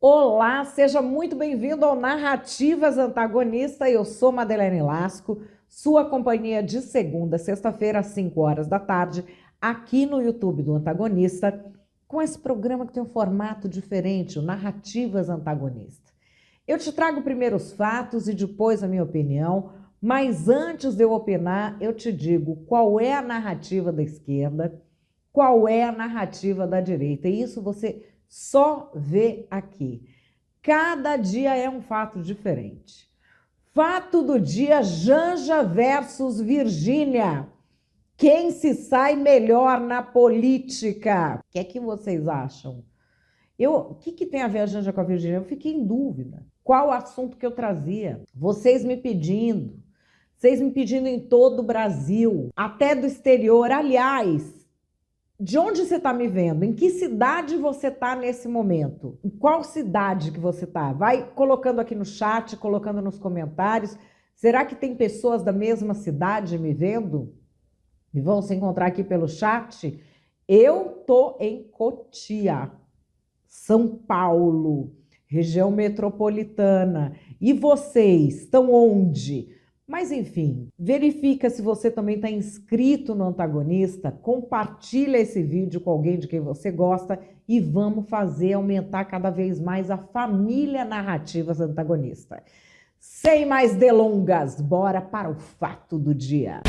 Olá, seja muito bem-vindo ao Narrativas Antagonista. Eu sou Madeleine Lasco, sua companhia de segunda a sexta-feira, às 5 horas da tarde, aqui no YouTube do Antagonista, com esse programa que tem um formato diferente, o Narrativas Antagonista. Eu te trago primeiro os fatos e depois a minha opinião, mas antes de eu opinar, eu te digo qual é a narrativa da esquerda, qual é a narrativa da direita, e isso você só vê aqui. Cada dia é um fato diferente. Fato do dia: Janja versus Virgínia. Quem se sai melhor na política? O que é que vocês acham? O que tem a ver a Janja com a Virgínia? Eu fiquei em dúvida. Qual o assunto que eu trazia? Vocês me pedindo em todo o Brasil, até do exterior. Aliás, de onde você está me vendo? Em que cidade você está nesse momento? Em qual cidade que você está? Vai colocando aqui no chat, colocando nos comentários. Será que tem pessoas da mesma cidade me vendo? E vão se encontrar aqui pelo chat? Eu tô em Cotia, São Paulo, região metropolitana. E vocês estão onde? Mas enfim, verifica se você também está inscrito no Antagonista, compartilha esse vídeo com alguém de quem você gosta e vamos fazer aumentar cada vez mais a família Narrativas Antagonista. Sem mais delongas, bora para o fato do dia.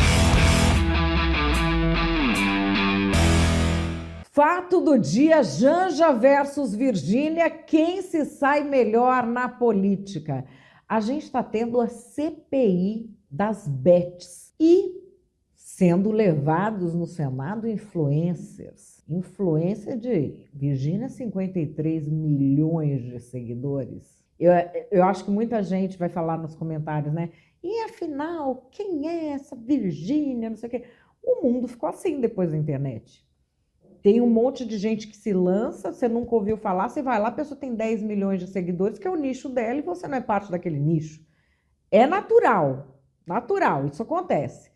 Fato do dia: Janja versus Virgínia, quem se sai melhor na política? A gente está tendo a CPI das bets e sendo levados no Senado influencers. Influencer de Virgínia, 53 milhões de seguidores. Eu acho que muita gente vai falar nos comentários, né? E afinal, quem é essa Virgínia? Não sei o quê. O mundo ficou assim depois da internet. Tem um monte de gente que se lança, você nunca ouviu falar, você vai lá, a pessoa tem 10 milhões de seguidores, que é o nicho dela, e você não é parte daquele nicho. É natural, isso acontece.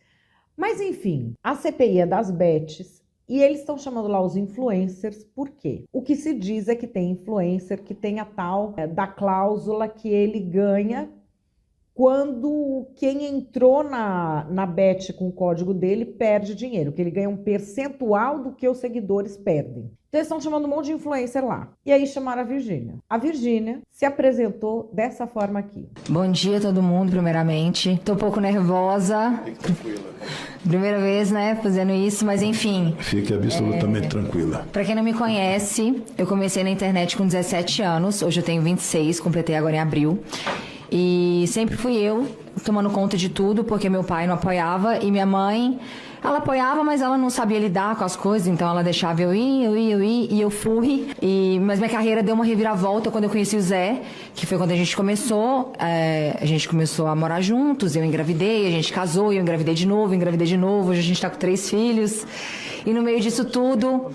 Mas enfim, a CPI é das bets, e eles estão chamando lá os influencers, por quê? O que se diz é que tem influencer que tem a tal da cláusula que ele ganha quando quem entrou na bet com o código dele perde dinheiro, que ele ganha um percentual do que os seguidores perdem. Então eles estão chamando um monte de influencer lá. E aí chamaram a Virgínia. A Virgínia se apresentou dessa forma aqui. Bom dia todo mundo, primeiramente. Tô um pouco nervosa. Fique tranquila. Primeira vez, né, fazendo isso, mas enfim. Fique absolutamente tranquila. Pra quem não me conhece, eu comecei na internet com 17 anos. Hoje eu tenho 26, completei agora em abril. E sempre fui eu tomando conta de tudo, porque meu pai não apoiava e minha mãe, ela apoiava, mas ela não sabia lidar com as coisas, então ela deixava eu ir, e eu fui. Mas minha carreira deu uma reviravolta quando eu conheci o Zé, que foi quando a gente começou a morar juntos, eu engravidei, a gente casou, eu engravidei de novo, hoje a gente tá com 3 filhos. E no meio disso tudo,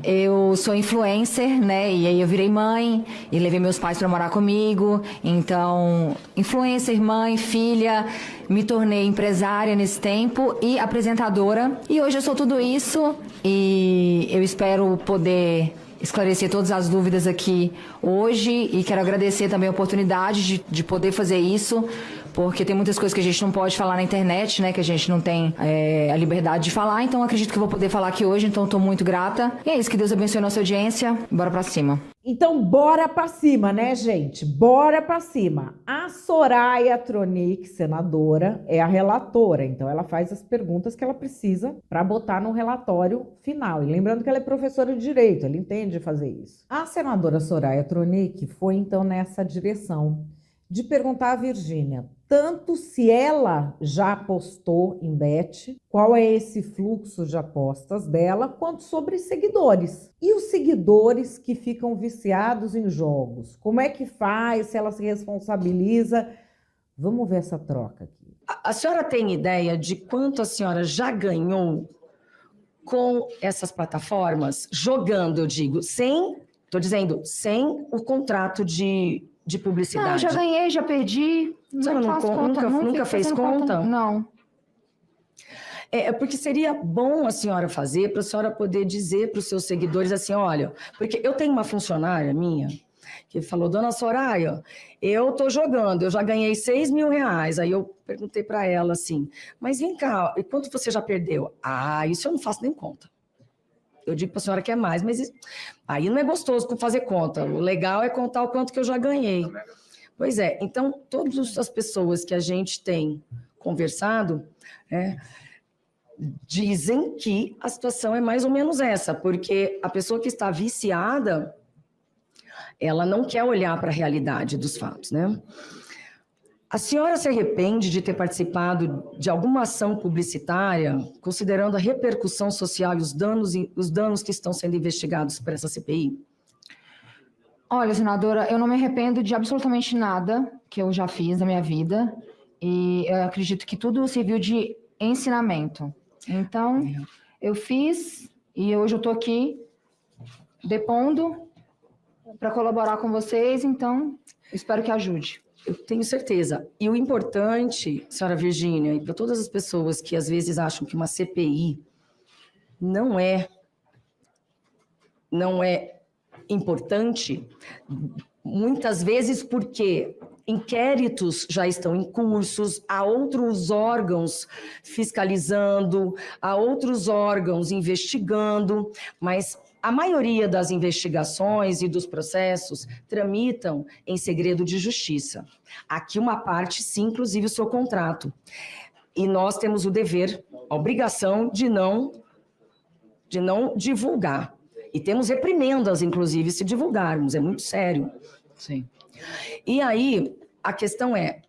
eu sou influencer, né? E aí eu virei mãe e levei meus pais para morar comigo. Então, influencer, mãe, filha, me tornei empresária nesse tempo e apresentadora. E hoje eu sou tudo isso e eu espero poder esclarecer todas as dúvidas aqui hoje e quero agradecer também a oportunidade de poder fazer isso, porque tem muitas coisas que a gente não pode falar na internet, né, que a gente não tem a liberdade de falar, então acredito que eu vou poder falar aqui hoje, então estou muito grata. E é isso, que Deus abençoe a nossa audiência, bora pra cima. Então bora pra cima, né, gente? Bora pra cima. A Soraya Tronic, senadora, é a relatora, então ela faz as perguntas que ela precisa para botar no relatório final. E lembrando que ela é professora de direito, ela entende fazer isso. A senadora Soraya Tronic foi então nessa direção de perguntar à Virgínia tanto se ela já apostou em bet, qual é esse fluxo de apostas dela, quanto sobre seguidores. E os seguidores que ficam viciados em jogos, como é que faz, se ela se responsabiliza? Vamos ver essa troca aqui. A senhora tem ideia de quanto a senhora já ganhou com essas plataformas? Jogando, eu digo, sem o contrato de publicidade. Não, já ganhei, já perdi. Você nunca fez conta? Não. Porque seria bom a senhora fazer, para a senhora poder dizer para os seus seguidores assim, olha, porque eu tenho uma funcionária minha que falou, dona Soraya, eu tô jogando, eu já ganhei R$6.000. Aí eu perguntei para ela assim, mas vem cá, e quanto você já perdeu? Ah, isso eu não faço nem conta. Eu digo para a senhora que é mais, mas aí não é gostoso fazer conta. O legal é contar o quanto que eu já ganhei. Pois é, então todas as pessoas que a gente tem conversado, dizem que a situação é mais ou menos essa, porque a pessoa que está viciada, ela não quer olhar para a realidade dos fatos, né? A senhora se arrepende de ter participado de alguma ação publicitária, considerando a repercussão social e os danos que estão sendo investigados por essa CPI? Olha, senadora, eu não me arrependo de absolutamente nada que eu já fiz na minha vida e eu acredito que tudo serviu de ensinamento. Então, eu fiz e hoje eu estou aqui depondo para colaborar com vocês, então espero que ajude. Eu tenho certeza. E o importante, senhora Virgínia, e para todas as pessoas que às vezes acham que uma CPI não é importante, muitas vezes porque inquéritos já estão em cursos, há outros órgãos fiscalizando, há outros órgãos investigando, mas a maioria das investigações e dos processos tramitam em segredo de justiça. Aqui uma parte, sim, inclusive o seu contrato. E nós temos o dever, a obrigação de não divulgar. E temos reprimendas, inclusive, se divulgarmos. É muito sério. Sim. E aí, a questão é,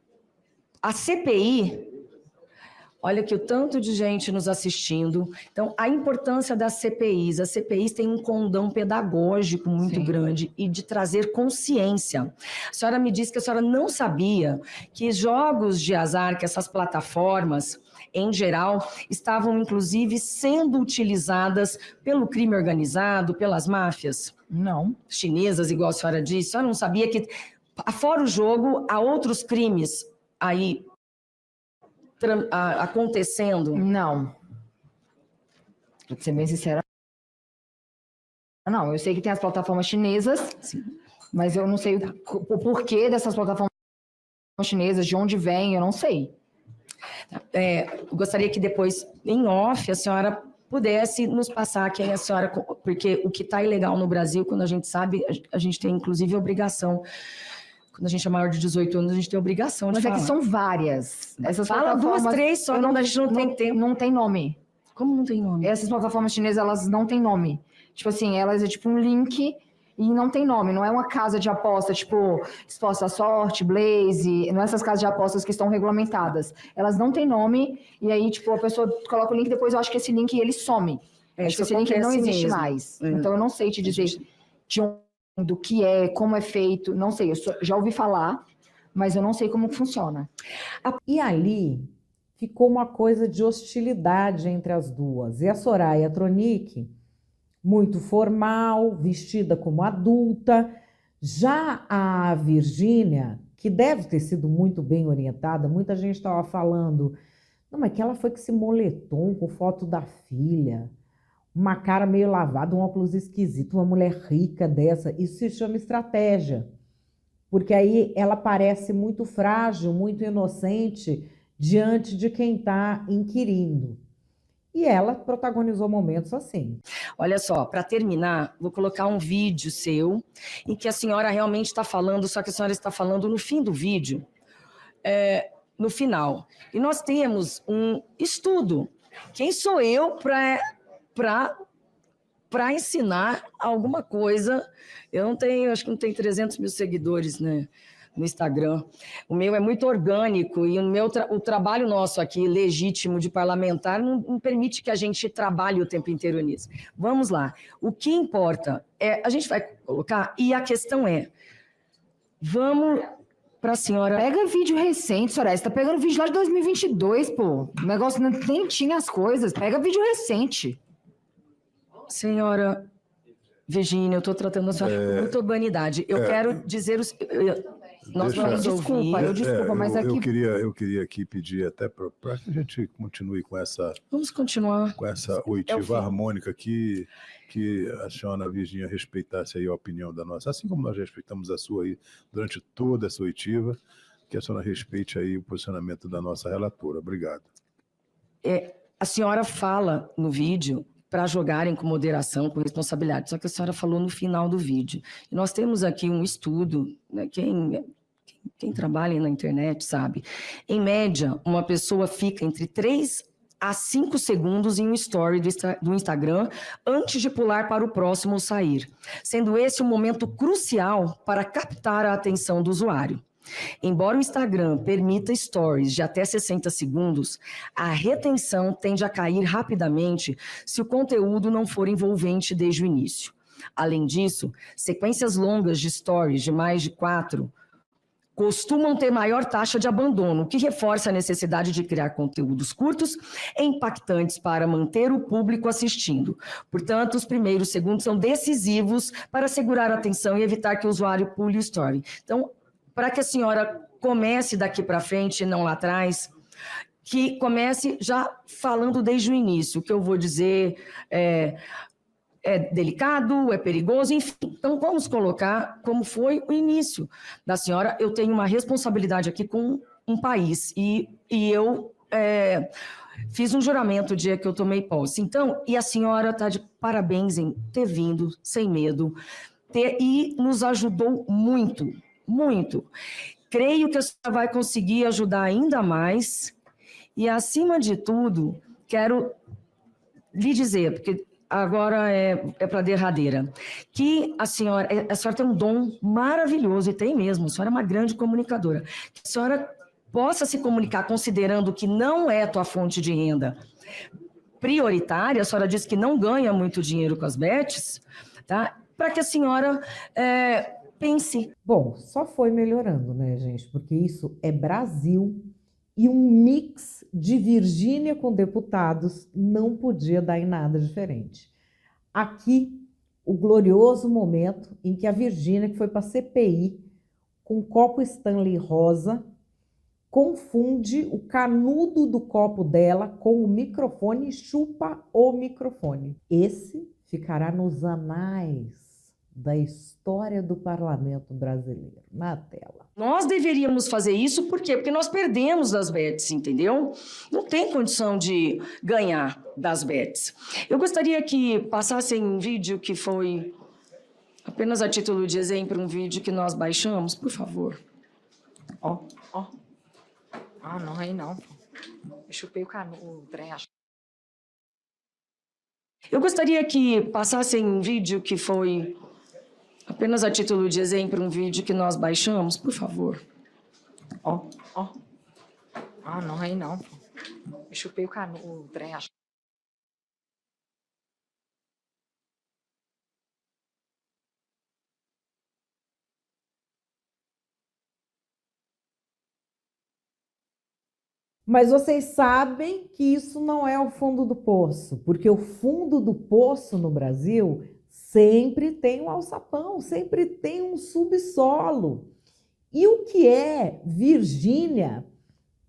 a CPI... Olha que o tanto de gente nos assistindo. Então, a importância das CPIs. As CPIs têm um condão pedagógico muito grande e de trazer consciência. A senhora me disse que a senhora não sabia que jogos de azar, que essas plataformas, em geral, estavam, inclusive, sendo utilizadas pelo crime organizado, pelas máfias. Não. Chinesas, igual a senhora disse. A senhora não sabia que, fora o jogo, há outros crimes aí acontecendo? Não. Pra ser bem sincera, não. Eu sei que tem as plataformas chinesas, sim, mas eu não sei o porquê dessas plataformas chinesas, de onde vem, eu não sei. Eu gostaria que depois, em off, a senhora pudesse nos passar quem a senhora... Porque o que está ilegal no Brasil, quando a gente sabe, a gente tem, inclusive, a obrigação... Quando a gente é maior de 18 anos, a gente tem a obrigação de falar. Mas é que são várias. Essas Fala duas, três, só não, a gente não tem tempo. Não tem nome. Como não tem nome? Essas plataformas chinesas, elas não têm nome. Tipo assim, elas é tipo um link e não tem nome. Não é uma casa de aposta, tipo, Exposta à Sorte, Blaze, não é essas casas de apostas que estão regulamentadas. Elas não têm nome e aí, tipo, a pessoa coloca o link, depois eu acho que esse link, ele some. Acho que esse link não existe mais. Então, eu não sei te dizer de onde, do que é, como é feito, não sei, já ouvi falar, mas eu não sei como funciona. E ali ficou uma coisa de hostilidade entre as duas. E a Soraya Tronic, muito formal, vestida como adulta. Já a Virgínia, que deve ter sido muito bem orientada, muita gente estava falando, não, mas que ela foi com esse moletom com foto da filha, uma cara meio lavada, um óculos esquisito, uma mulher rica dessa. Isso se chama estratégia, porque aí ela parece muito frágil, muito inocente diante de quem está inquirindo. E ela protagonizou momentos assim. Olha só, para terminar, vou colocar um vídeo seu em que a senhora realmente está falando, só que a senhora está falando no fim do vídeo, no final. E nós temos um estudo. Quem sou eu para ensinar alguma coisa? Eu não tenho, acho que não tem 300 mil seguidores, né, no Instagram. O meu é muito orgânico e o trabalho nosso aqui, legítimo de parlamentar, não permite que a gente trabalhe o tempo inteiro nisso. Vamos lá. O que importa a gente vai colocar, e a questão vamos para a senhora... Pega vídeo recente, Soraya, você tá pegando vídeo lá de 2022, pô. O negócio nem tinha as coisas, pega vídeo recente. Senhora Virgínia, eu estou tratando a senhora com muita urbanidade. Eu quero dizer... Nós vamos Desculpa, ouvir. eu desculpa, mas aqui... Eu queria aqui pedir até para que a gente continue com essa... Vamos continuar. Com essa oitiva harmônica aqui, que a senhora Virgínia respeitasse aí a opinião da nossa, assim como nós respeitamos a sua aí durante toda essa oitiva, que a senhora respeite aí o posicionamento da nossa relatora. Obrigado. A senhora fala no vídeo para jogarem com moderação, com responsabilidade, só que a senhora falou no final do vídeo. E nós temos aqui um estudo, né, quem trabalha na internet sabe, em média, uma pessoa fica entre 3 a 5 segundos em um story do Instagram antes de pular para o próximo ou sair, sendo esse um momento crucial para captar a atenção do usuário. Embora o Instagram permita stories de até 60 segundos, a retenção tende a cair rapidamente se o conteúdo não for envolvente desde o início. Além disso, sequências longas de stories de mais de 4 costumam ter maior taxa de abandono, o que reforça a necessidade de criar conteúdos curtos e impactantes para manter o público assistindo. Portanto, os primeiros segundos são decisivos para segurar a atenção e evitar que o usuário pule o story. Então, para que a senhora comece daqui para frente, não lá atrás, que comece já falando desde o início. O que eu vou dizer é delicado, é perigoso, enfim. Então, vamos colocar como foi o início da senhora. Eu tenho uma responsabilidade aqui com um país e eu fiz um juramento o dia que eu tomei posse. Então, e a senhora está de parabéns em ter vindo sem medo e nos ajudou muito. Muito. Creio que a senhora vai conseguir ajudar ainda mais e, acima de tudo, quero lhe dizer, porque agora é para a derradeira, que a senhora tem um dom maravilhoso, e tem mesmo, a senhora é uma grande comunicadora, que a senhora possa se comunicar considerando que não é a tua fonte de renda prioritária, a senhora disse que não ganha muito dinheiro com as bets, tá? Para que a senhora... pense. Bom, só foi melhorando, né, gente? Porque isso é Brasil e um mix de Virgínia com deputados não podia dar em nada diferente. Aqui, o glorioso momento em que a Virgínia, que foi para a CPI com um copo Stanley rosa, confunde o canudo do copo dela com o microfone e chupa o microfone. Esse ficará nos anais da história do parlamento brasileiro, na tela. Nós deveríamos fazer isso, por quê? Porque nós perdemos das bets, entendeu? Não tem condição de ganhar das bets. Eu gostaria que passassem um vídeo que foi, apenas a título de exemplo, um vídeo que nós baixamos, por favor. Ó. Ah, não, aí não. Eu chupei o trem, acho. Eu gostaria que passassem um vídeo que foi... apenas a título de exemplo, um vídeo que nós baixamos, por favor. Ó. Ah, não, aí não. Eu chupei o trem, acho. Mas vocês sabem que isso não é o fundo do poço, porque o fundo do poço no Brasil sempre tem um alçapão, sempre tem um subsolo. E o que é Virgínia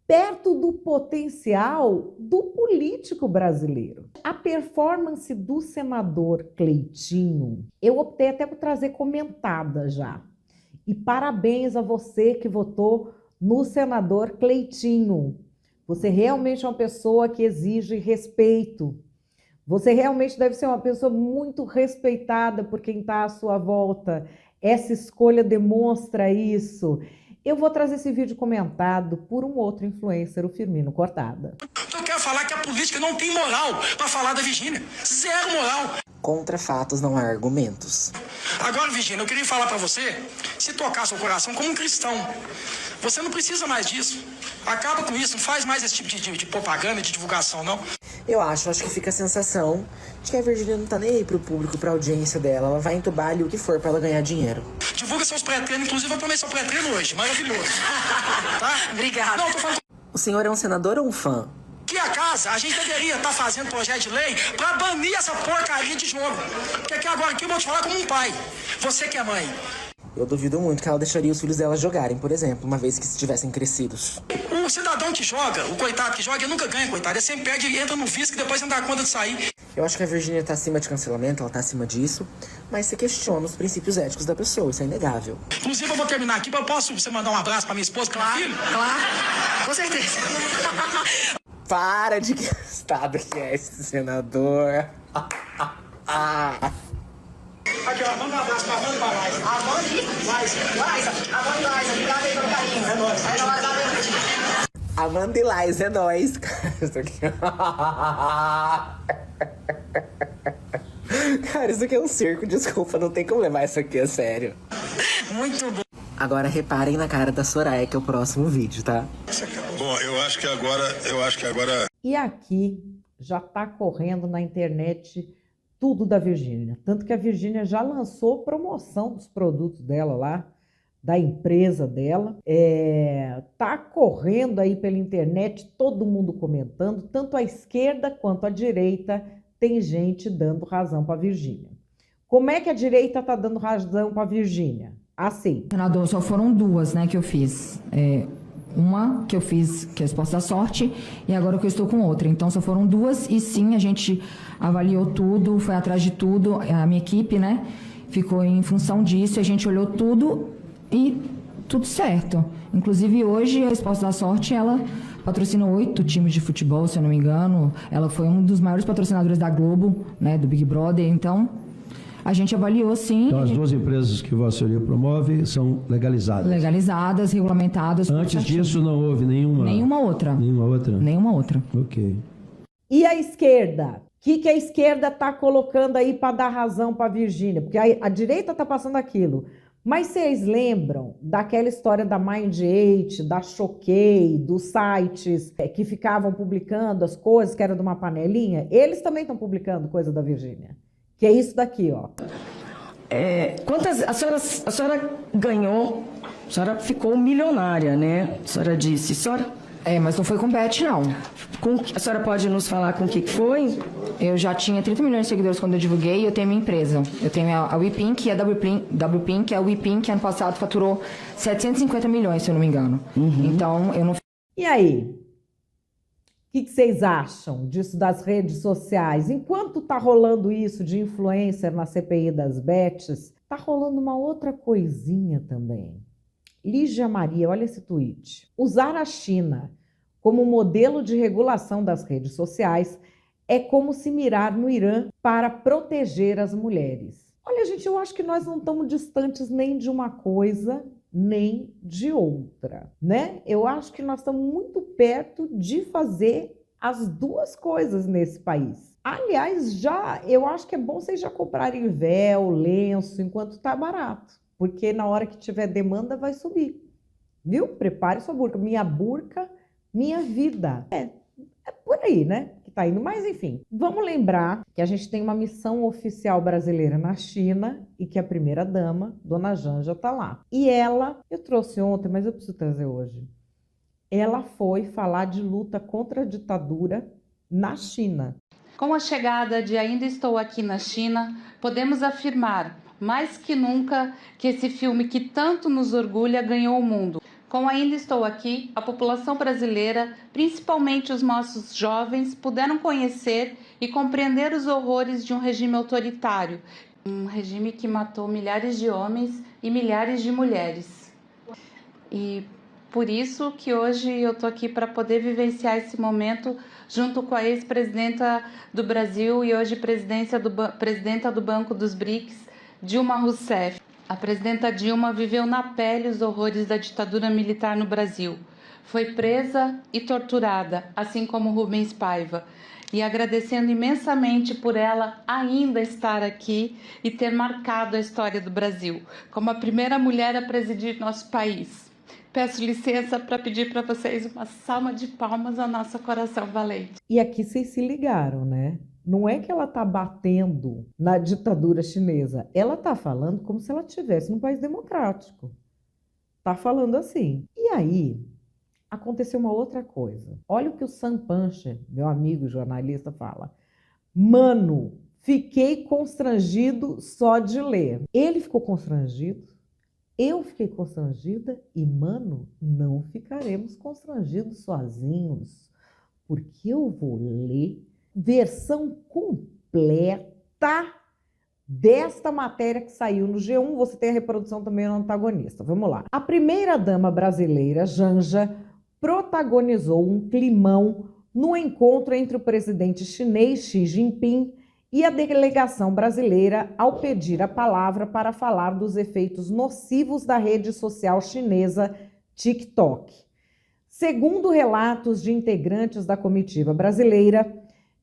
perto do potencial do político brasileiro? A performance do senador Cleitinho, eu optei até por trazer comentada já. E parabéns a você que votou no senador Cleitinho. Você realmente é uma pessoa que exige respeito. Você realmente deve ser uma pessoa muito respeitada por quem está à sua volta. Essa escolha demonstra isso. Eu vou trazer esse vídeo comentado por um outro influencer, o Firmino Cortada. Eu quero falar que a política não tem moral para falar da Virgínia. Zero moral. Contra fatos não há argumentos. Agora, Virgínia, eu queria falar para você, se tocar seu coração como um cristão, você não precisa mais disso. Acaba com isso, não faz mais esse tipo de propaganda, de divulgação, não. Eu acho que fica a sensação de que a Virgínia não tá nem aí pro público, pra audiência dela. Ela vai entubar ali o que for pra ela ganhar dinheiro. Divulga seus pré-treinos, inclusive eu tomei seu pré-treino hoje, maravilhoso. Tá? Obrigada. Não, tô falando... O senhor é um senador ou um fã? Que a casa, a gente deveria estar fazendo projeto de lei pra banir essa porcaria de jogo. Porque aqui agora, aqui eu vou te falar como um pai. Você que é mãe. Eu duvido muito que ela deixaria os filhos dela jogarem, por exemplo, uma vez que estivessem crescidos. O cidadão que joga, o coitado que joga, ele nunca ganha, coitado. Ele sempre perde e entra no vício que depois não dá conta de sair. Eu acho que a Virgínia tá acima de cancelamento, ela tá acima disso, mas se questiona os princípios éticos da pessoa, isso é inegável. Inclusive, eu vou terminar aqui, posso você mandar um abraço pra minha esposa, pra minha filha? Claro, com certeza. Para de que estado que é esse senador. Aqui, ó, manda um abraço pra Amanda e pra Laís. Amanda e obrigado aí pelo carinho. É nóis. Amanda e Laís, é nóis. Cara, isso aqui é um circo, desculpa, não tem como levar isso aqui a sério. Muito bom. Agora reparem na cara da Soraya, que é o próximo vídeo, tá? Bom, eu acho que agora. E aqui já está correndo na internet tudo da Virgínia. Tanto que a Virgínia já lançou promoção dos produtos dela lá, da empresa dela. Tá correndo aí pela internet, todo mundo comentando, tanto a esquerda quanto a direita tem gente dando razão para a Virgínia. Como é que a direita está dando razão para a Virgínia? Assim. Senador, só foram duas, né, que eu fiz. Uma que eu fiz, que é a Resposta da Sorte, e agora que eu estou com outra. Então, só foram duas, e sim, a gente avaliou tudo, foi atrás de tudo, a minha equipe, né, ficou em função disso, a gente olhou tudo e tudo certo. Inclusive, hoje, a Resposta da Sorte, ela patrocina 8 times de futebol, se eu não me engano. Ela foi um dos maiores patrocinadores da Globo, né, do Big Brother, então... A gente avaliou, sim. Então, as duas empresas que Vossa Senhoria promove são legalizadas? Legalizadas, regulamentadas. Antes disso, não houve nenhuma... Nenhuma outra. Nenhuma outra? Nenhuma outra. Ok. E a esquerda? O que a esquerda está colocando aí para dar razão para a Virgínia? Porque a direita está passando aquilo. Mas vocês lembram daquela história da Mind8, da Choquei, dos sites que ficavam publicando as coisas que era de uma panelinha? Eles também estão publicando coisa da Virgínia. Que é isso daqui, ó. Quantas a senhora ganhou? A senhora ficou milionária, né? A senhora disse. Mas não foi com Bet, não. A senhora pode nos falar com o que foi? Eu já tinha 30 milhões de seguidores quando eu divulguei e eu tenho minha empresa. Eu tenho a WePink e a WPink. A WePink, ano passado, faturou 750 milhões, se eu não me engano. Então, eu não... E aí? O que vocês acham disso das redes sociais? Enquanto está rolando isso de influencer na CPI das bets, está rolando uma outra coisinha também. Lígia Maria, olha esse tweet. Usar a China como modelo de regulação das redes sociais é como se mirar no Irã para proteger as mulheres. Olha, gente, eu acho que nós não estamos distantes nem de uma coisa, nem de outra, né? Eu acho que nós estamos muito perto de fazer as duas coisas nesse país. Aliás, eu acho que é bom vocês já comprarem véu, lenço, enquanto está barato, porque na hora que tiver demanda vai subir, viu? Prepare sua burca. Minha burca, minha vida. É por aí, né? Que tá indo. Mas, enfim, vamos lembrar que a gente tem uma missão oficial brasileira na China e que a primeira-dama, Dona Janja, tá lá. E ela, eu trouxe ontem, mas eu preciso trazer hoje, ela foi falar de luta contra a ditadura na China. Com a chegada de Ainda Estou Aqui na China, podemos afirmar, mais que nunca, que esse filme que tanto nos orgulha ganhou o mundo. Com Ainda Estou Aqui, a população brasileira, principalmente os nossos jovens, puderam conhecer e compreender os horrores de um regime autoritário, um regime que matou milhares de homens e milhares de mulheres. E por isso que hoje eu estou aqui para poder vivenciar esse momento junto com a ex-presidenta do Brasil e hoje presidenta do Banco dos BRICS, Dilma Rousseff. A presidenta Dilma viveu na pele os horrores da ditadura militar no Brasil. Foi presa e torturada, assim como Rubens Paiva. E agradecendo imensamente por ela ainda estar aqui e ter marcado a história do Brasil, como a primeira mulher a presidir nosso país. Peço licença para pedir para vocês uma salva de palmas ao nosso coração valente. E aqui vocês se ligaram, né? Não é que ela está batendo na ditadura chinesa. Ela está falando como se ela estivesse num país democrático. Está falando assim. E aí, aconteceu uma outra coisa. Olha o que o Sam Puncher, meu amigo jornalista, fala. Mano, fiquei constrangido só de ler. Ele ficou constrangido Eu fiquei constrangida e, mano, não ficaremos constrangidos sozinhos, porque eu vou ler versão completa desta matéria que saiu no G1. Você tem a reprodução também no Antagonista. Vamos lá. A primeira-dama brasileira, Janja, protagonizou um climão no encontro entre o presidente chinês Xi Jinping e a delegação brasileira ao pedir a palavra para falar dos efeitos nocivos da rede social chinesa TikTok. Segundo relatos de integrantes da comitiva brasileira,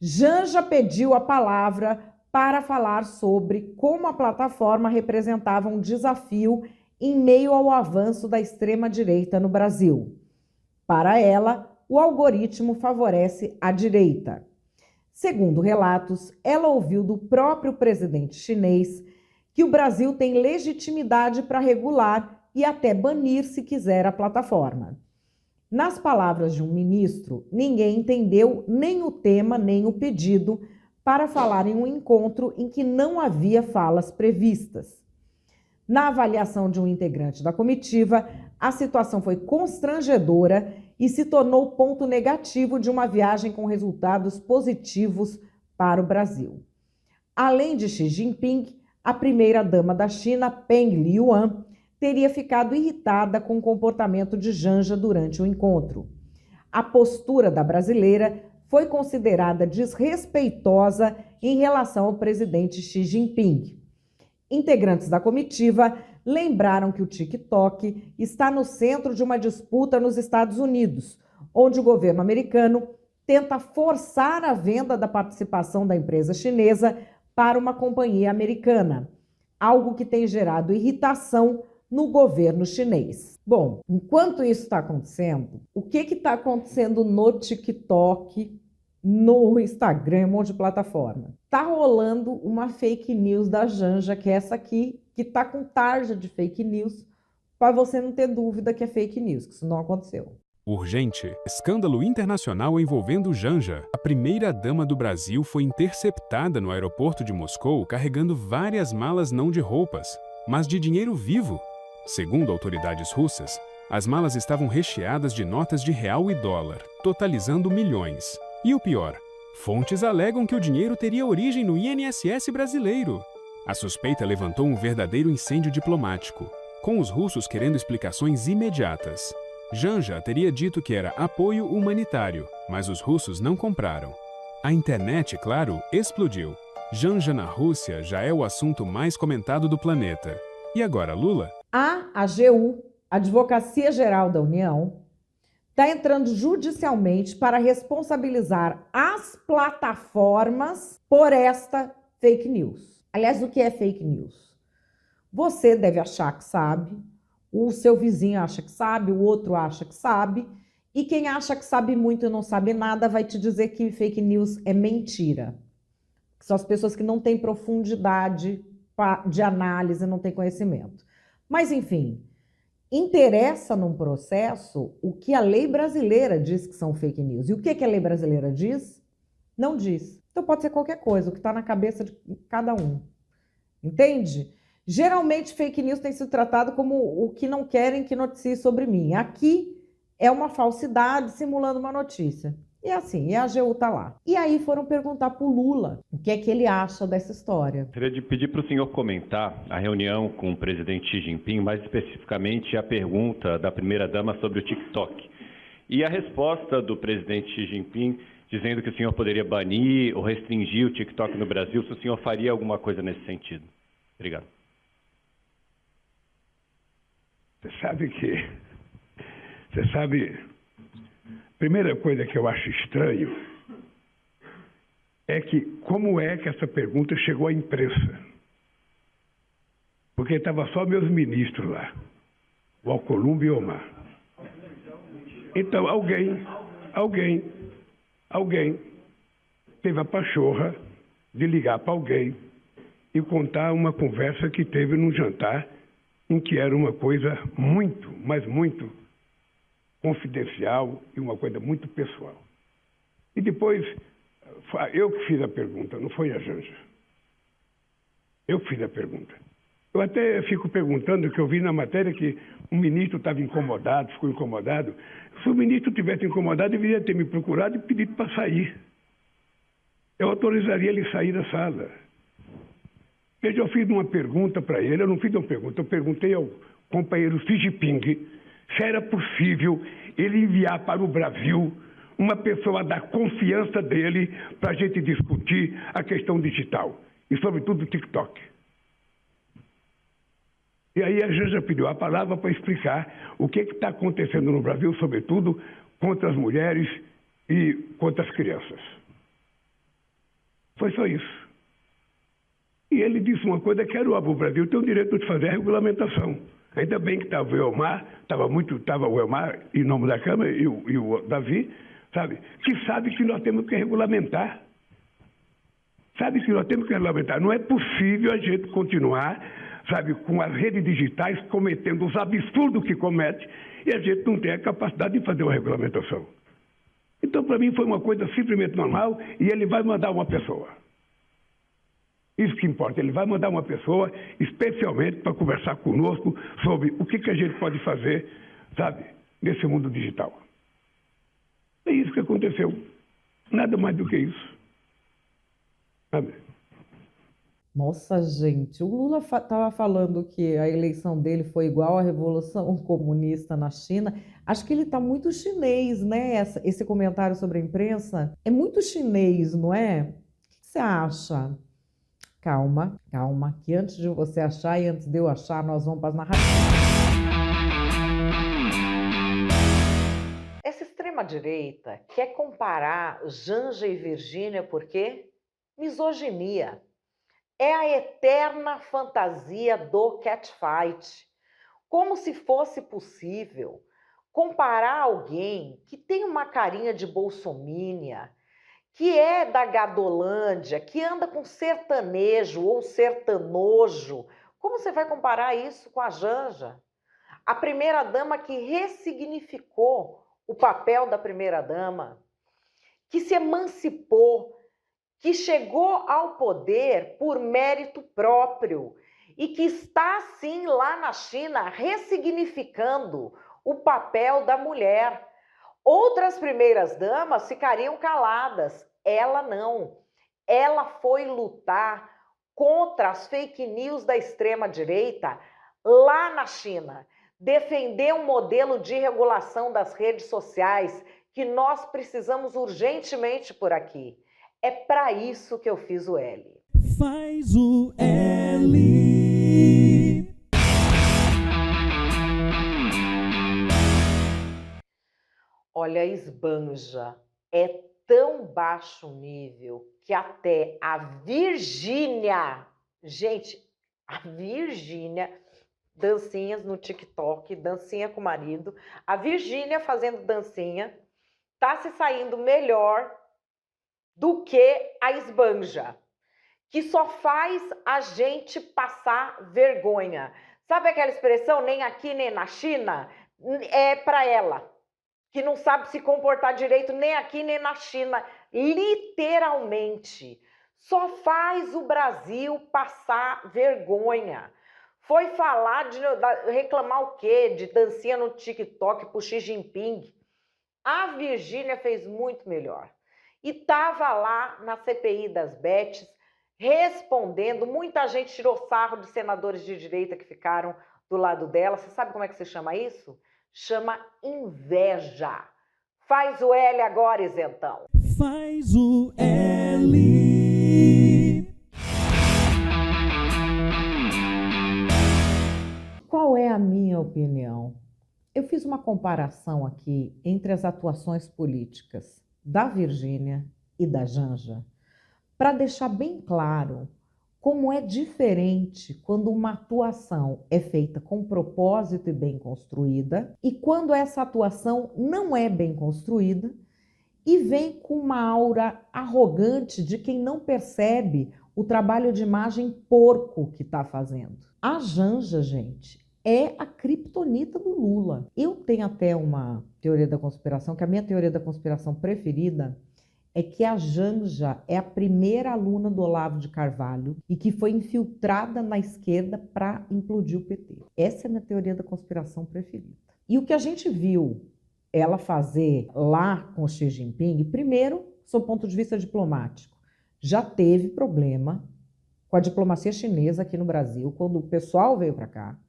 Janja pediu a palavra para falar sobre como a plataforma representava um desafio em meio ao avanço da extrema-direita no Brasil. Para ela, o algoritmo favorece a direita. Segundo relatos, ela ouviu do próprio presidente chinês que o Brasil tem legitimidade para regular e até banir, se quiser, a plataforma. Nas palavras de um ministro, ninguém entendeu nem o tema nem o pedido para falar em um encontro em que não havia falas previstas. Na avaliação de um integrante da comitiva, a situação foi constrangedora e se tornou ponto negativo de uma viagem com resultados positivos para o Brasil. Além de Xi Jinping, a primeira-dama da China, Peng Liyuan, teria ficado irritada com o comportamento de Janja durante o encontro. A postura da brasileira foi considerada desrespeitosa em relação ao presidente Xi Jinping. Integrantes da comitiva lembraram que o TikTok está no centro de uma disputa nos Estados Unidos, onde o governo americano tenta forçar a venda da participação da empresa chinesa para uma companhia americana, algo que tem gerado irritação no governo chinês. Bom, enquanto isso está acontecendo, o que está acontecendo no TikTok, no Instagram, um monte de plataforma? Tá rolando uma fake news da Janja, que é essa aqui, que tá com tarja de fake news, para você não ter dúvida que é fake news, que isso não aconteceu. Urgente. Escândalo internacional envolvendo Janja. A primeira-dama do Brasil foi interceptada no aeroporto de Moscou carregando várias malas não de roupas, mas de dinheiro vivo. Segundo autoridades russas, as malas estavam recheadas de notas de real e dólar, totalizando milhões. E o pior, fontes alegam que o dinheiro teria origem no INSS brasileiro. A suspeita levantou um verdadeiro incêndio diplomático, com os russos querendo explicações imediatas. Janja teria dito que era apoio humanitário, mas os russos não compraram. A internet, claro, explodiu. Janja na Rússia já é o assunto mais comentado do planeta. E agora, Lula? A AGU, Advocacia Geral da União, está entrando judicialmente para responsabilizar as plataformas por esta fake news. Aliás, o que é fake news? Você deve achar que sabe, o seu vizinho acha que sabe, o outro acha que sabe, e quem acha que sabe muito e não sabe nada vai te dizer que fake news é mentira. São as pessoas que não têm profundidade de análise, não têm conhecimento. Mas, enfim, interessa num processo o que a lei brasileira diz que são fake news. E o que a lei brasileira diz? Não diz. Então pode ser qualquer coisa, o que está na cabeça de cada um. Entende? Geralmente fake news tem sido tratado como o que não querem que noticie sobre mim. Aqui é uma falsidade simulando uma notícia. E assim, e a AGU está lá. E aí foram perguntar para o Lula o que é que ele acha dessa história. Gostaria de pedir para o senhor comentar a reunião com o presidente Xi Jinping, mais especificamente a pergunta da primeira-dama sobre o TikTok. E a resposta do presidente Xi Jinping dizendo que o senhor poderia banir ou restringir o TikTok no Brasil, se o senhor faria alguma coisa nesse sentido. Obrigado. Você sabe, a primeira coisa que eu acho estranho é que como é que essa pergunta chegou à imprensa? Porque estava só meus ministros lá, o Alcolumbre e o Omar. Então alguém teve a pachorra de ligar para alguém e contar uma conversa que teve num jantar em que era uma coisa muito, mas muito confidencial e uma coisa muito pessoal. E depois, eu que fiz a pergunta, não foi a Janja. Eu fiz a pergunta. Eu até fico perguntando, que eu vi na matéria que um ministro estava incomodado, ficou incomodado. Se o ministro tivesse incomodado, deveria ter me procurado e pedido para sair. Eu autorizaria ele a sair da sala. Veja, eu fiz uma pergunta para ele, eu não fiz uma pergunta, eu perguntei ao companheiro Xi Jinping se era possível ele enviar para o Brasil uma pessoa da confiança dele para a gente discutir a questão digital, e sobretudo o TikTok. E aí a Janja pediu a palavra para explicar o que está acontecendo no Brasil, sobretudo contra as mulheres e contra as crianças. Foi só isso. E ele disse uma coisa que era o Brasil tem o direito de fazer a regulamentação. Ainda bem que estava o Elmar, estava o Elmar em nome da Câmara e o Davi, sabe? Que sabe que nós temos que regulamentar. Sabe que nós temos que regulamentar. Não é possível a gente continuar, sabe, com as redes digitais cometendo os absurdos que comete e a gente não tem a capacidade de fazer uma regulamentação. Então, para mim, foi uma coisa simplesmente normal e ele vai mandar uma pessoa. Isso que importa, ele vai mandar uma pessoa especialmente para conversar conosco sobre o que a gente pode fazer, sabe, nesse mundo digital. É isso que aconteceu. Nada mais do que isso. Sabe? Nossa, gente, o Lula estava falando que a eleição dele foi igual à Revolução Comunista na China. Acho que ele está muito chinês, né? Esse comentário sobre a imprensa é muito chinês, não é? O que você acha? Calma, calma, que antes de você achar e antes de eu achar, nós vamos para as narrativas. Essa extrema-direita quer comparar Janja e Virgínia por quê? Misoginia. É a eterna fantasia do catfight. Como se fosse possível comparar alguém que tem uma carinha de bolsomínia, que é da Gadolândia, que anda com sertanejo ou sertanojo. Como você vai comparar isso com a Janja? A primeira-dama que ressignificou o papel da primeira-dama, que se emancipou, que chegou ao poder por mérito próprio e que está, sim, lá na China, ressignificando o papel da mulher. Outras primeiras-damas ficariam caladas. Ela não. Ela foi lutar contra as fake news da extrema-direita lá na China. Defender um modelo de regulação das redes sociais que nós precisamos urgentemente por aqui. É para isso que eu fiz o L. Faz o L. Olha, esbanja. É tão baixo nível que até a Virgínia, gente, a Virgínia, dancinhas no TikTok, dancinha com o marido, a Virgínia fazendo dancinha, tá se saindo melhor do que a esbanja, que só faz a gente passar vergonha. Sabe aquela expressão, nem aqui nem na China? É para ela, que não sabe se comportar direito nem aqui nem na China. Literalmente, só faz o Brasil passar vergonha. Foi falar, reclamar o quê? De dancinha no TikTok pro Xi Jinping. A Virgínia fez muito melhor. E estava lá na CPI das Bets, respondendo. Muita gente tirou sarro de senadores de direita que ficaram do lado dela. Você sabe como é que se chama isso? Chama inveja. Faz o L agora, isentão. Faz o L. Qual é a minha opinião? Eu fiz uma comparação aqui entre as atuações políticas da Virgínia e da Janja, para deixar bem claro como é diferente quando uma atuação é feita com propósito e bem construída e quando essa atuação não é bem construída e vem com uma aura arrogante de quem não percebe o trabalho de imagem porco que está fazendo. A Janja, gente, é a criptonita do Lula. Eu tenho até uma teoria da conspiração, que a minha teoria da conspiração preferida é que a Janja é a primeira aluna do Olavo de Carvalho e que foi infiltrada na esquerda para implodir o PT. Essa é a minha teoria da conspiração preferida. E o que a gente viu ela fazer lá com o Xi Jinping, primeiro, sob o ponto de vista diplomático, já teve problema com a diplomacia chinesa aqui no Brasil, quando o pessoal veio para cá,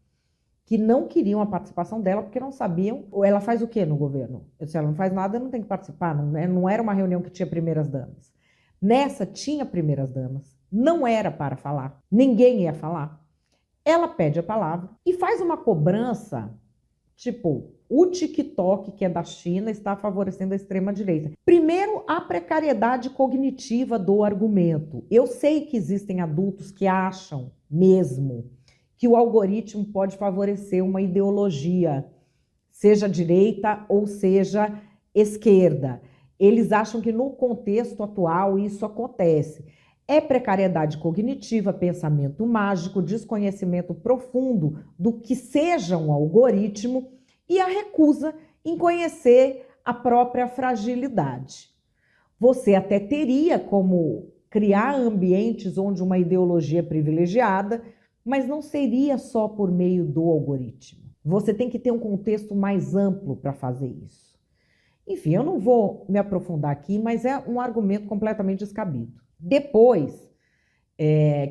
que não queriam a participação dela porque não sabiam. Ela faz o quê no governo? Eu disse, ela não faz nada, não tem que participar. Não era uma reunião que tinha primeiras damas. Nessa tinha primeiras damas. Não era para falar. Ninguém ia falar. Ela pede a palavra e faz uma cobrança, tipo, o TikTok, que é da China, está favorecendo a extrema-direita. Primeiro, a precariedade cognitiva do argumento. Eu sei que existem adultos que acham mesmo que o algoritmo pode favorecer uma ideologia, seja direita ou seja esquerda. Eles acham que no contexto atual isso acontece. É precariedade cognitiva, pensamento mágico, desconhecimento profundo do que seja um algoritmo e a recusa em conhecer a própria fragilidade. Você até teria como criar ambientes onde uma ideologia é privilegiada, mas não seria só por meio do algoritmo. Você tem que ter um contexto mais amplo para fazer isso. Enfim, eu não vou me aprofundar aqui, mas é um argumento completamente descabido. Depois,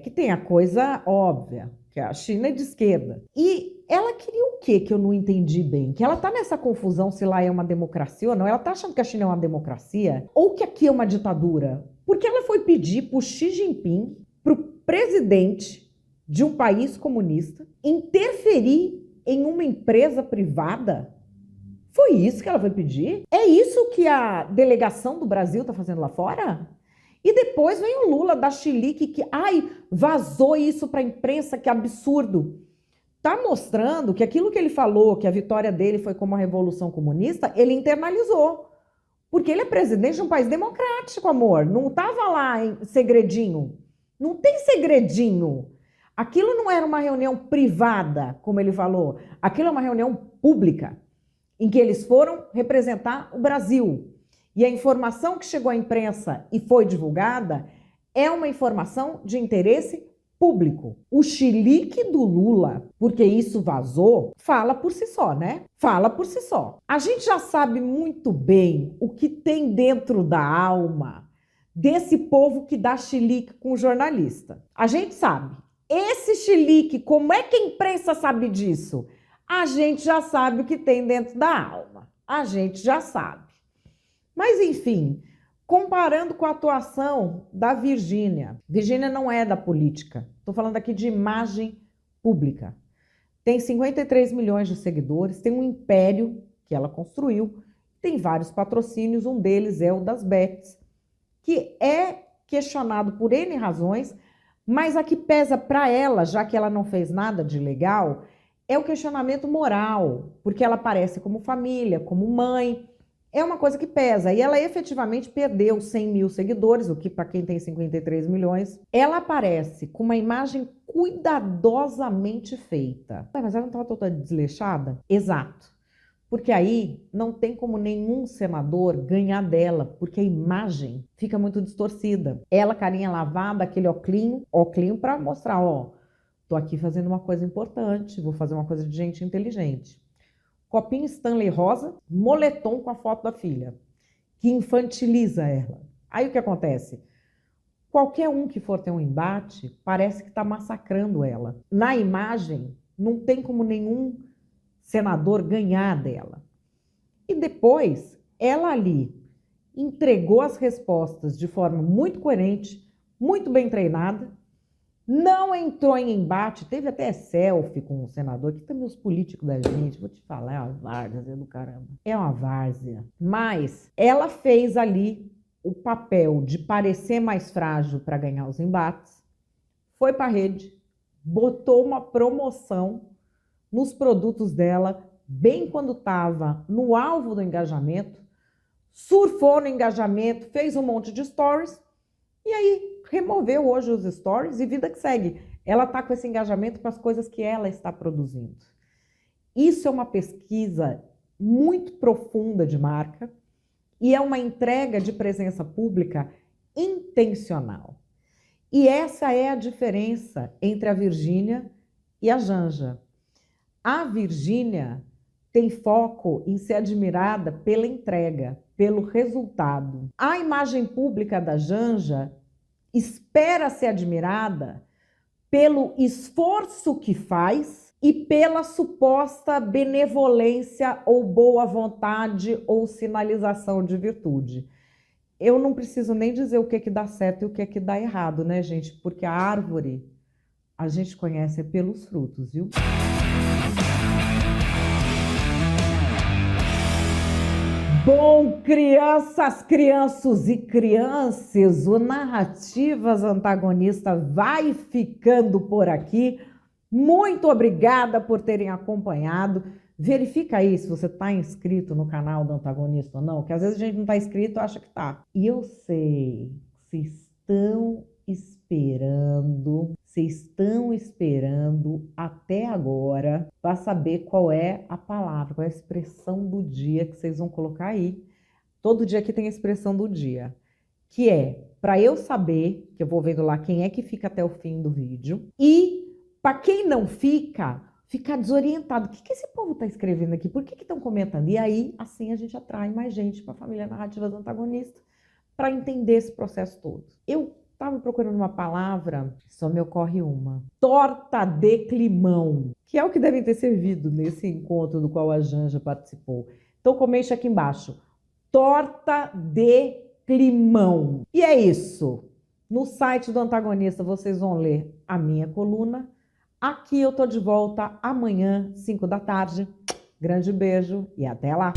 que tem a coisa óbvia, que a China é de esquerda. E ela queria o quê que eu não entendi bem? Que ela está nessa confusão se lá é uma democracia ou não. Ela está achando que a China é uma democracia ou que aqui é uma ditadura? Porque ela foi pedir para o Xi Jinping, para o presidente de um país comunista, interferir em uma empresa privada? Foi isso que ela foi pedir? É isso que a delegação do Brasil está fazendo lá fora? E depois vem o Lula da chilique que, vazou isso para a imprensa, que absurdo. Está mostrando que aquilo que ele falou, que a vitória dele foi como a Revolução Comunista, ele internalizou. Porque ele é presidente de um país democrático, amor. Não estava lá em segredinho. Não tem segredinho. Aquilo não era uma reunião privada, como ele falou. Aquilo é uma reunião pública, em que eles foram representar o Brasil. E a informação que chegou à imprensa e foi divulgada é uma informação de interesse público. O chilique do Lula, porque isso vazou, fala por si só, né? Fala por si só. A gente já sabe muito bem o que tem dentro da alma desse povo que dá chilique com o jornalista. A gente sabe. Esse chilique, como é que a imprensa sabe disso? A gente já sabe o que tem dentro da alma. A gente já sabe. Mas, enfim, comparando com a atuação da Virgínia. Virgínia não é da política. Estou falando aqui de imagem pública. Tem 53 milhões de seguidores, tem um império que ela construiu, tem vários patrocínios, um deles é o das bets, que é questionado por N razões, mas a que pesa para ela, já que ela não fez nada de legal, é o questionamento moral, porque ela aparece como família, como mãe, é uma coisa que pesa. E ela efetivamente perdeu 100 mil seguidores, o que para quem tem 53 milhões, ela aparece com uma imagem cuidadosamente feita. Mas ela não estava toda desleixada? Exato. Porque aí não tem como nenhum senador ganhar dela, porque a imagem fica muito distorcida. Ela, carinha lavada, aquele oclinho para mostrar, tô aqui fazendo uma coisa importante, vou fazer uma coisa de gente inteligente. Copinho Stanley rosa, moletom com a foto da filha, que infantiliza ela. Aí o que acontece? Qualquer um que for ter um embate, parece que está massacrando ela. Na imagem, não tem como nenhum senador ganhar dela. E depois, ela ali entregou as respostas de forma muito coerente, muito bem treinada, não entrou em embate, teve até selfie com o senador, que também os políticos da gente, vou te falar, é uma várzea do caramba. É uma várzea. Mas ela fez ali o papel de parecer mais frágil para ganhar os embates, foi para a rede, botou uma promoção nos produtos dela, bem quando estava no alvo do engajamento, surfou no engajamento, fez um monte de stories, e aí removeu hoje os stories e vida que segue. Ela está com esse engajamento para as coisas que ela está produzindo. Isso é uma pesquisa muito profunda de marca E é uma entrega de presença pública intencional. E essa é a diferença entre a Virgínia e a Janja. A Virgínia tem foco em ser admirada pela entrega, pelo resultado. A imagem pública da Janja espera ser admirada pelo esforço que faz e pela suposta benevolência ou boa vontade ou sinalização de virtude. Eu não preciso nem dizer o que é que dá certo e o que é que dá errado, né, gente? Porque a árvore a gente conhece pelos frutos, viu? Bom, crianças e crianças, o Narrativas Antagonista vai ficando por aqui. Muito obrigada por terem acompanhado. Verifica aí se você está inscrito no canal do Antagonista ou não, que às vezes a gente não está inscrito e acha que está. E eu sei, vocês estão esperando até agora para saber qual é a palavra, qual é a expressão do dia que vocês vão colocar aí. Todo dia aqui tem a expressão do dia, que é para eu saber, que eu vou vendo lá quem é que fica até o fim do vídeo, e para quem não ficar desorientado. O que esse povo está escrevendo aqui? Por que estão comentando? E aí, assim, a gente atrai mais gente para a família Narrativas Antagonistas para entender esse processo todo. Eu estava procurando uma palavra, só me ocorre uma. Torta de climão, que é o que devem ter servido nesse encontro do qual a Janja participou. Então comente aqui embaixo. Torta de climão. E é isso. No site do Antagonista vocês vão ler a minha coluna. Aqui eu tô de volta amanhã, 5 da tarde. Grande beijo e até lá!